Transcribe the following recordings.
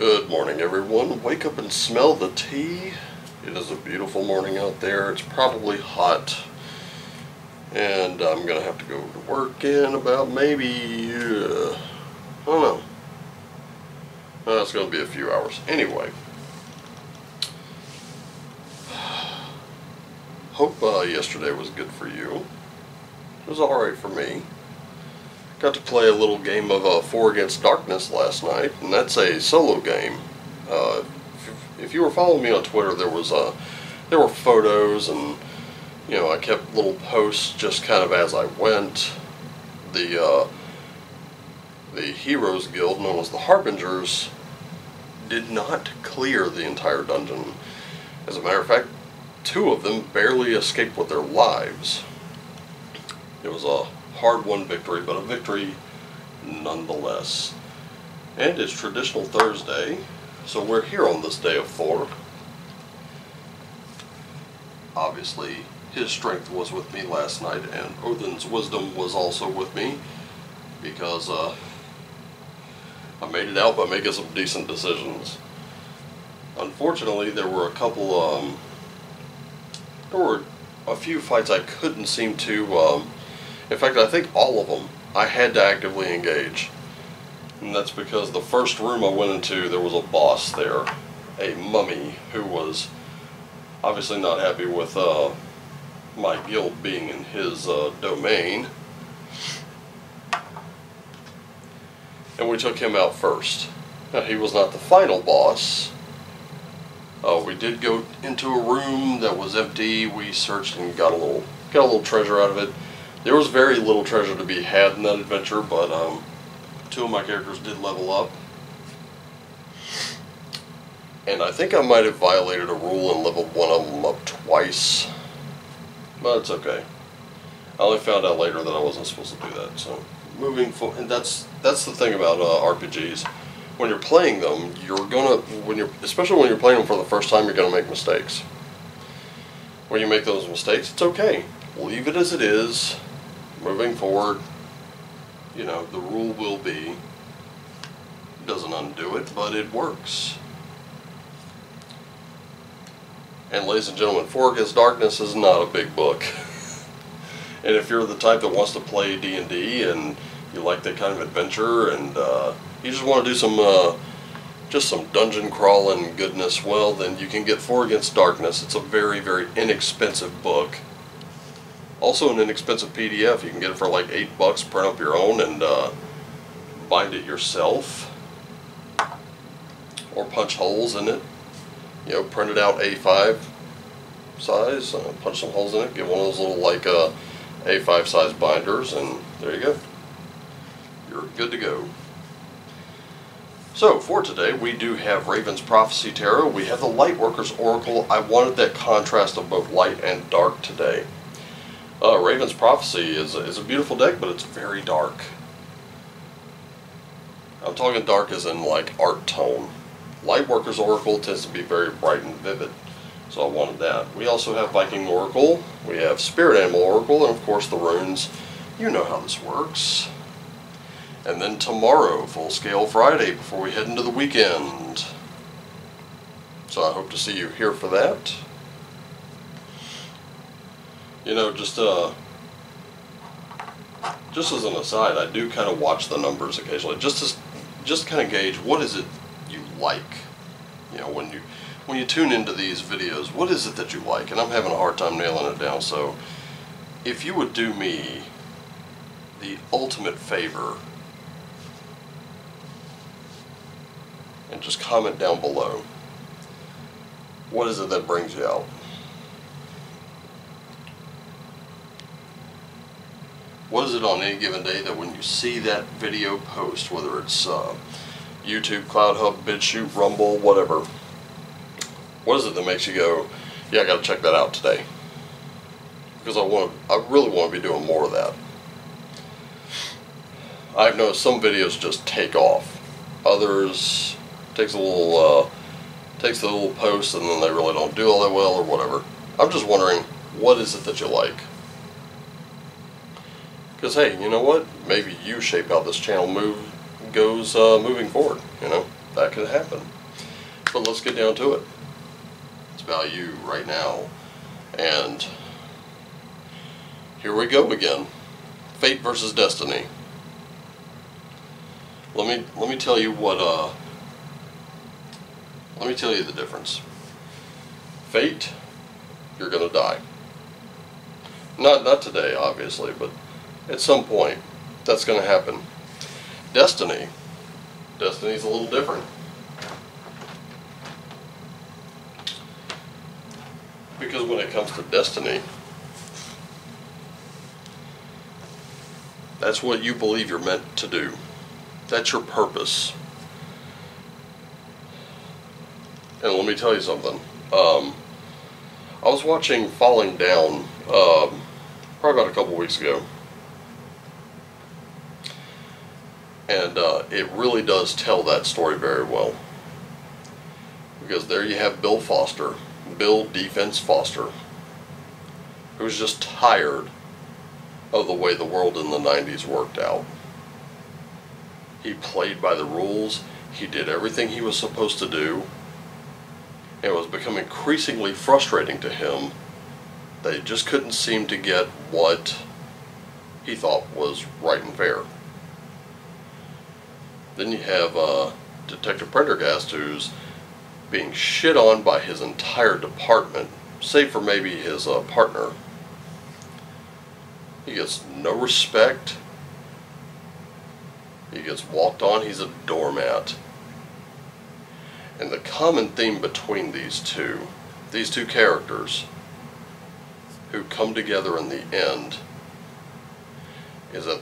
Good morning, everyone. Wake up and smell the tea. It is a beautiful morning out there. It's probably hot. And I'm going to have to go to work in about maybe, I don't know. It's going to be a few hours. Anyway. Hope yesterday was good for you. It was alright for me. Got to play a little game of 4 Against Darkness last night, and that's a solo game. If you were following me on Twitter, there were photos, and I kept little posts just kind of as I went. The Heroes Guild, known as the Harbingers, did not clear the entire dungeon. As a matter of fact, 2 of them barely escaped with their lives. It was a hard-won victory, but a victory nonetheless. And it's traditional Thursday, so we're here on this day of 4. Obviously, his strength was with me last night, and Odin's wisdom was also with me, because I made it out by making some decent decisions. Unfortunately, there were a few fights I couldn't seem to, in fact, I think all of them I had to actively engage. And that's because the first room I went into, there was a boss there, a mummy, who was obviously not happy with my guild being in his domain. And we took him out first. Now, he was not the final boss. We did go into a room that was empty. We searched and got a little treasure out of it. There was very little treasure to be had in that adventure, but 2 of my characters did level up. And I think I might have violated a rule and leveled one of them up twice. But it's okay. I only found out later that I wasn't supposed to do that. So moving forward, and that's the thing about RPGs. When you're playing them, especially when you're playing them for the first time, you're gonna make mistakes. When you make those mistakes, it's okay. Leave it as it is. Moving forward, the rule will be, doesn't undo it, but it works. And ladies and gentlemen, 4 Against Darkness is not a big book. And if you're the type that wants to play D&D and you like that kind of adventure, and you just want to do just some dungeon crawling goodness, well, then you can get 4 Against Darkness. It's a very, very inexpensive book. Also an inexpensive PDF. You can get it for like $8, print up your own and bind it yourself. Or punch holes in it. Print it out A5 size, punch some holes in it, get one of those little like A5 size binders, and there you go. You're good to go. So for today, we do have Raven's Prophecy Tarot. We have the Lightworker's Oracle. I wanted that contrast of both light and dark today. Raven's Prophecy is a beautiful deck, but it's very dark. I'm talking dark as in like art tone. Lightworker's Oracle tends to be very bright and vivid, so I wanted that. We also have Viking Oracle, we have Spirit Animal Oracle, and of course the runes. You know how this works. And then tomorrow, Full Scale Friday, before we head into the weekend. So I hope to see you here for that. Just as an aside, I do kind of watch the numbers occasionally, just to kind of gauge what is it you like. When you tune into these videos, what is it that you like? And I'm having a hard time nailing it down. So if you would do me the ultimate favor and just comment down below, what is it that brings you out? What is it on any given day that when you see that video post, whether it's YouTube, CloudHub, BitChute, Rumble, whatever, what is it that makes you go, yeah, I gotta check that out today? Because I really want to be doing more of that. I've noticed some videos just take off. Others takes the little post and then they really don't do all that well or whatever. I'm just wondering, what is it that you like? Because hey, you know what? Maybe you shape how this channel moving forward, that could happen. But let's get down to it. It's about you right now. And here we go again. Fate versus destiny. Let me tell you what let me tell you the difference. Fate, you're gonna die. Not today, obviously, but at some point that's gonna happen. Destiny's a little different. Because when it comes to destiny, that's what you believe you're meant to do. That's your purpose. And let me tell you something. I was watching Falling Down probably about a couple weeks ago. And it really does tell that story very well. Because there you have Bill Defense Foster, who's just tired of the way the world in the 90s worked out. He played by the rules, he did everything he was supposed to do. It was becoming increasingly frustrating to him that he just couldn't seem to get what he thought was right and fair. Then you have Detective Prendergast, who's being shit on by his entire department, save for maybe his partner. He gets no respect. He gets walked on. He's a doormat. And the common theme between these two characters who come together in the end is that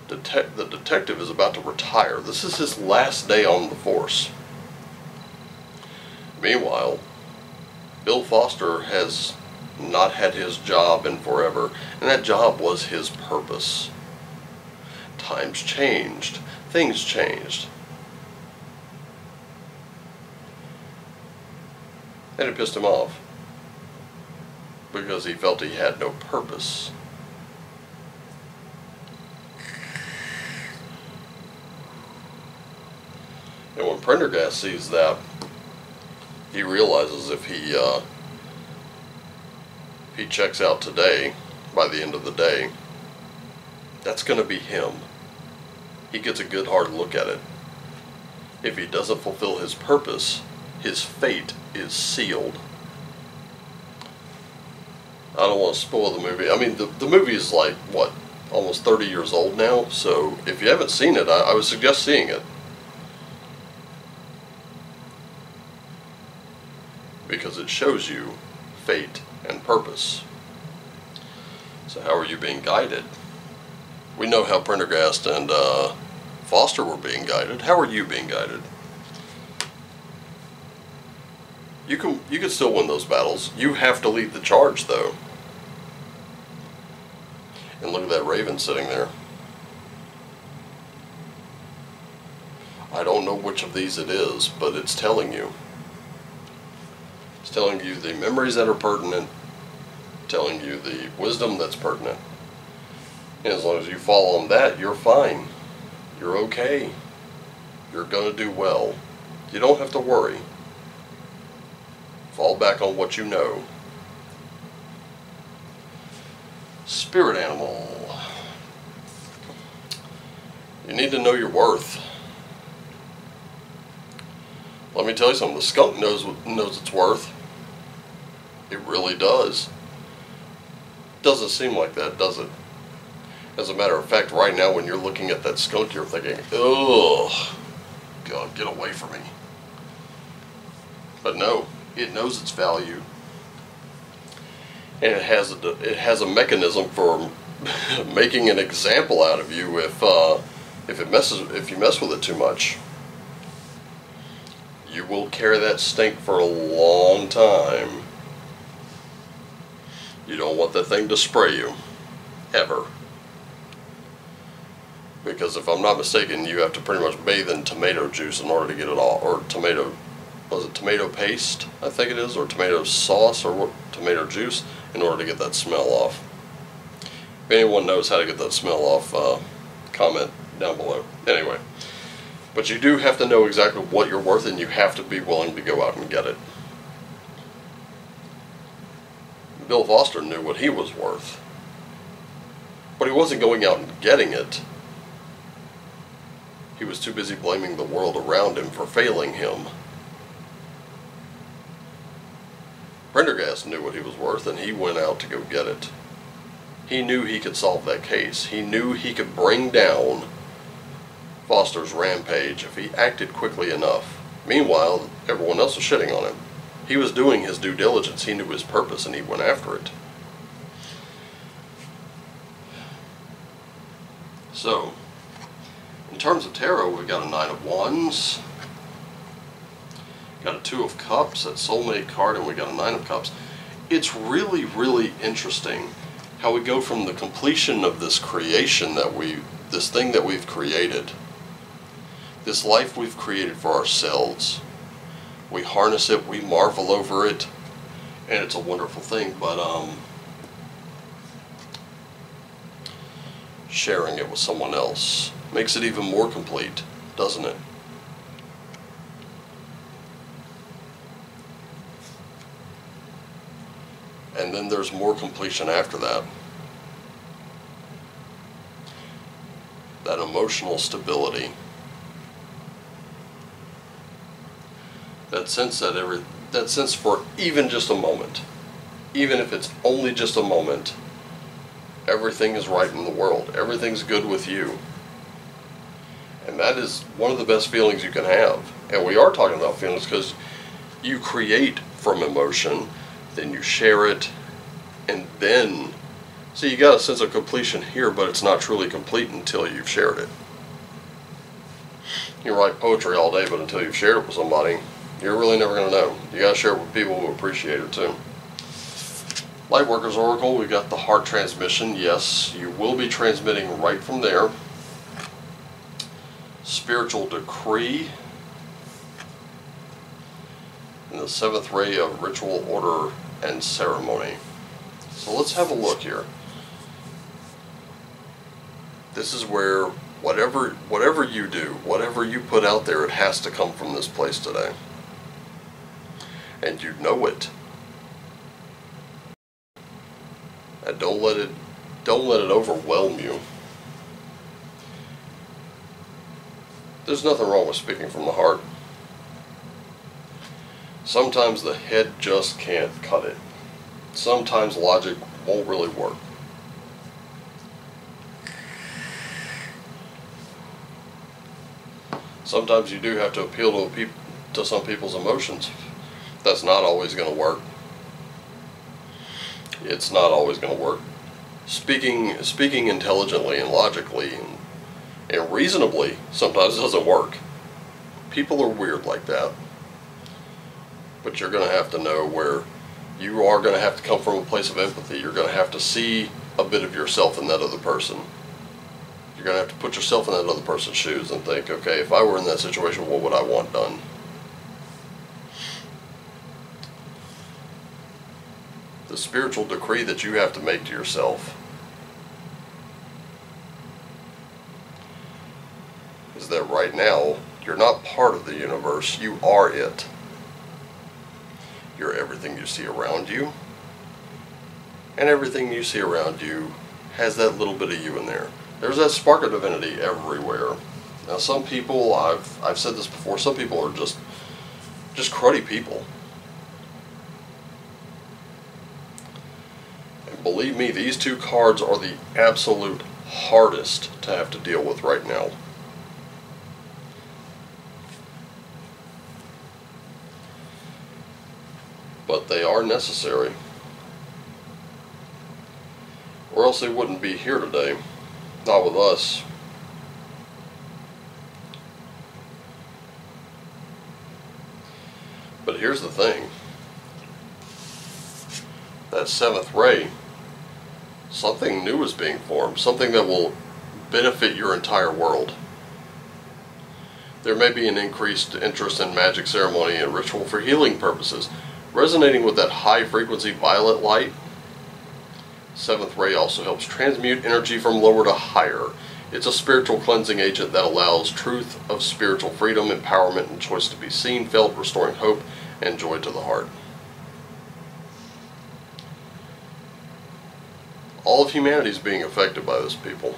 the detective is about to retire. This is his last day on the force. Meanwhile, Bill Foster has not had his job in forever, and that job was his purpose. Times changed. Things changed. And it pissed him off because he felt he had no purpose. And when Prendergast sees that, he realizes if he checks out today, by the end of the day, that's going to be him. He gets a good hard look at it. If he doesn't fulfill his purpose, his fate is sealed. I don't want to spoil the movie. I mean, the movie is like, what, almost 30 years old now? So if you haven't seen it, I would suggest seeing it. Because it shows you fate and purpose. So how are you being guided? We know how Prendergast and Foster were being guided. How are you being guided? You can still win those battles. You have to lead the charge, though. And look at that raven sitting there. I don't know which of these it is, but it's telling you. It's telling you the memories that are pertinent, telling you the wisdom that's pertinent. And as long as you follow on that, you're fine. You're okay. You're going to do well. You don't have to worry. Fall back on what you know. Spirit animal. You need to know your worth. Let me tell you something. The skunk knows its worth. It really does. Doesn't seem like that, does it? As a matter of fact, right now when you're looking at that skunk, you're thinking, ugh, God, get away from me. But no, it knows its value. And it has a mechanism for making an example out of you if you mess with it too much. You will carry that stink for a long time. You don't want that thing to spray you, ever. Because if I'm not mistaken, you have to pretty much bathe in tomato juice in order to get it off, or tomato paste, I think it is, or tomato sauce, or tomato juice, in order to get that smell off. If anyone knows how to get that smell off, comment down below. Anyway, But you do have to know exactly what you're worth, and you have to be willing to go out and get it. Bill Foster knew what he was worth, but he wasn't going out and getting it. He was too busy blaming the world around him for failing him. Prendergast knew what he was worth, and he went out to go get it. He knew he could solve that case. He knew he could bring down Foster's rampage if he acted quickly enough. Meanwhile, everyone else was shitting on him. He was doing his due diligence. He knew his purpose, and he went after it. So, in terms of tarot, we've got a Nine of Wands, got a Two of Cups, that soulmate card, and we got a Nine of Cups. It's really, really interesting how we go from the completion of this creation this thing that we've created, this life we've created for ourselves. We harness it, we marvel over it, and it's a wonderful thing, but sharing it with someone else makes it even more complete, doesn't it? And then there's more completion after that. That emotional stability. That sense for even just a moment, even if it's only just a moment, everything is right in the world. Everything's good with you. And that is one of the best feelings you can have. And we are talking about feelings because you create from emotion, then you share it, and then, see, you got a sense of completion here, but it's not truly complete until you've shared it. You write poetry all day, but until you've shared it with somebody, you're really never going to know. You got to share it with people who appreciate it too. Lightworkers Oracle, we got the heart transmission. Yes, you will be transmitting right from there. Spiritual decree. And the seventh ray of ritual order and ceremony. So let's have a look here. This is where whatever you do, whatever you put out there, it has to come from this place today. And you know it. And don't let it overwhelm you. There's nothing wrong with speaking from the heart. Sometimes the head just can't cut it. Sometimes logic won't really work. Sometimes you do have to appeal to some people's emotions. That's not always going to work. It's not always going to work. Speaking intelligently and logically and reasonably sometimes doesn't work. People are weird like that. But you're going to have to know where you are going to have to come from a place of empathy. You're going to have to see a bit of yourself in that other person. You're going to have to put yourself in that other person's shoes and think, okay, if I were in that situation, what would I want done? The spiritual decree that you have to make to yourself is that right now, you're not part of the universe, you are it. You're everything you see around you, and everything you see around you has that little bit of you in there. There's that spark of divinity everywhere. Now some people, I've said this before, some people are just cruddy people. And believe me, these two cards are the absolute hardest to have to deal with right now. But they are necessary, or else they wouldn't be here today. Not with us. But here's the thing. That seventh ray, something new is being formed. Something that will benefit your entire world. There may be an increased interest in magic, ceremony, and ritual for healing purposes. Resonating with that high frequency violet light, seventh ray also helps transmute energy from lower to higher. It's a spiritual cleansing agent that allows truth of spiritual freedom, empowerment, and choice to be seen, felt, restoring hope and joy to the heart. All of humanity is being affected by this, people.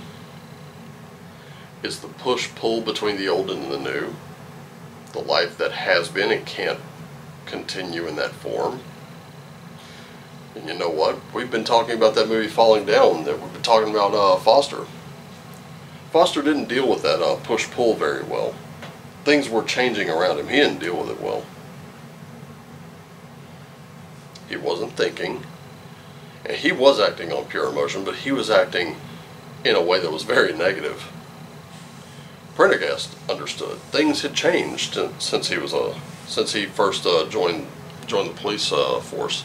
It's the push-pull between the old and the new. The life that has been and can't continue in that form. And you know what? We've been talking about that movie Falling Down. That we've been talking about Foster. Foster didn't deal with that push-pull very well. Things were changing around him. He didn't deal with it well. He wasn't thinking. And he was acting on pure emotion, but he was acting in a way that was very negative. Prendergast understood. Things had changed since he first joined the police force.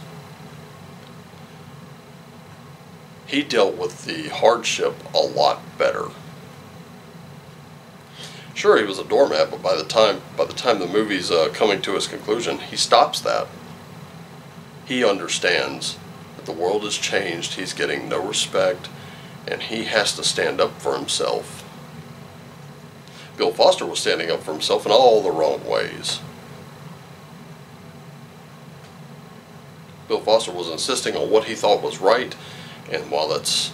He dealt with the hardship a lot better. Sure, he was a doormat, but by the time the movie's coming to its conclusion, he stops that. He understands that the world has changed. He's getting no respect, and he has to stand up for himself. Bill Foster was standing up for himself in all the wrong ways. Bill Foster was insisting on what he thought was right, and while that's,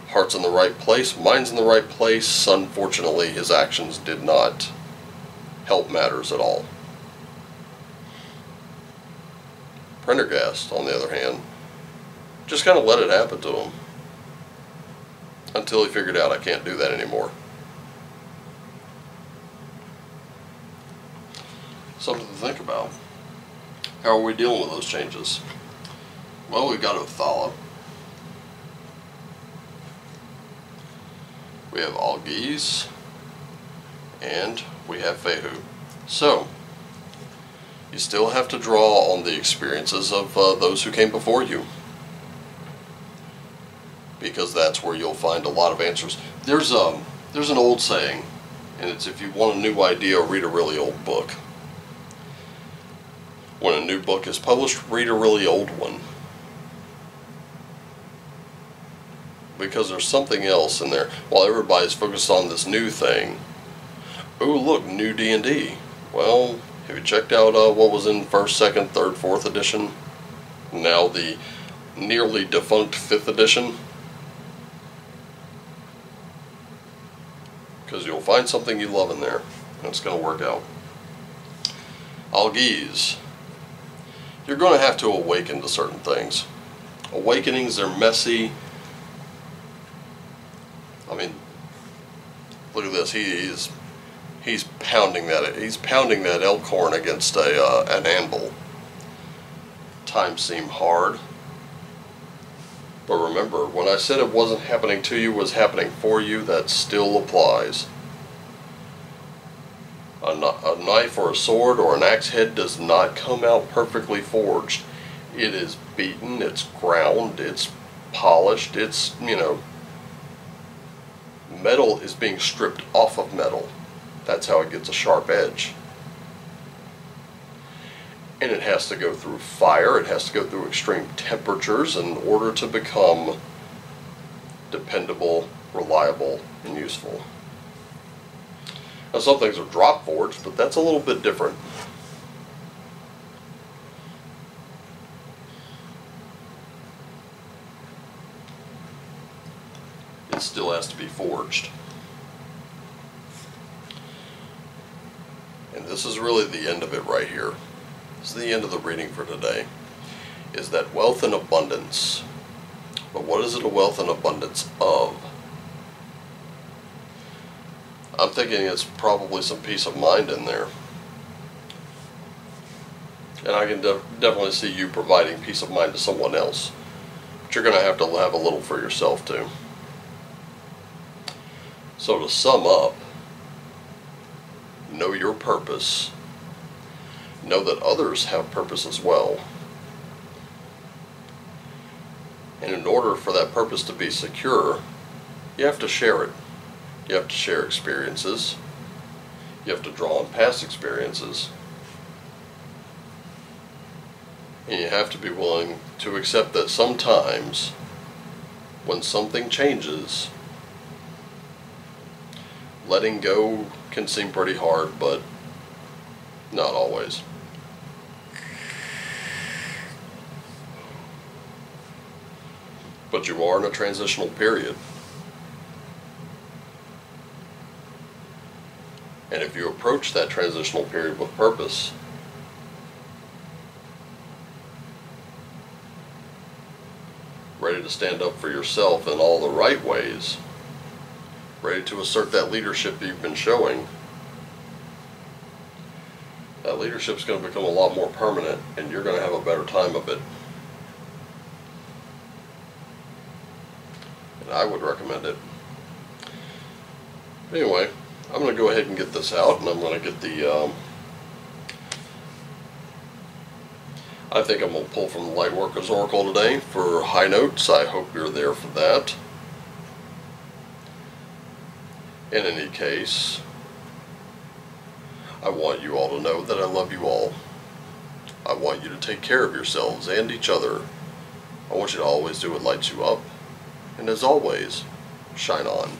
heart's in the right place, mind's in the right place, unfortunately his actions did not help matters at all. Prendergast, on the other hand, just kind of let it happen to him until he figured out, I can't do that anymore. Something to think about. How are we dealing with those changes? Well, we've got Othala. We have Algiz. And we have Fehu. So, you still have to draw on the experiences of those who came before you. Because that's where you'll find a lot of answers. There's an old saying, and it's, if you want a new idea, read a really old book. When a new book is published, read a really old one. Because there's something else in there. While everybody's focused on this new thing. Oh, look, new D&D. Well, have you checked out what was in 1st, 2nd, 3rd, 4th edition? Now the nearly defunct 5th edition? Because you'll find something you love in there. And it's going to work out. Algiz. You're going to have to awaken to certain things. Awakenings are messy. I mean, look at this. He's pounding that. He's pounding that elk horn against an anvil. Times seem hard. But remember, when I said it wasn't happening to you, it was happening for you, that still applies. A knife or a sword or an axe head does not come out perfectly forged. It is beaten, it's ground, it's polished, it's, metal is being stripped off of metal. That's how it gets a sharp edge. And it has to go through fire, it has to go through extreme temperatures in order to become dependable, reliable, and useful. Now, some things are drop forged, but that's a little bit different. It still has to be forged. And this is really the end of it right here. This is the end of the reading for today. Is that wealth and abundance. But what is it a wealth and abundance of? I'm thinking it's probably some peace of mind in there. And I can definitely see you providing peace of mind to someone else. But you're going to have a little for yourself too. So to sum up, know your purpose. Know that others have purpose as well. And in order for that purpose to be secure, you have to share it. You have to share experiences. You have to draw on past experiences. And you have to be willing to accept that sometimes, when something changes, letting go can seem pretty hard, but not always. But you are in a transitional period. And if you approach that transitional period with purpose, ready to stand up for yourself in all the right ways, ready to assert that leadership you've been showing, that leadership's going to become a lot more permanent, and you're going to have a better time of it. And I would recommend it. Anyway, I'm going to go ahead and get this out, and I'm going to get the, I think I'm going to pull from the Lightworkers Oracle today for high notes. I hope you're there for that. In any case, I want you all to know that I love you all. I want you to take care of yourselves and each other. I want you to always do what lights you up. And as always, shine on.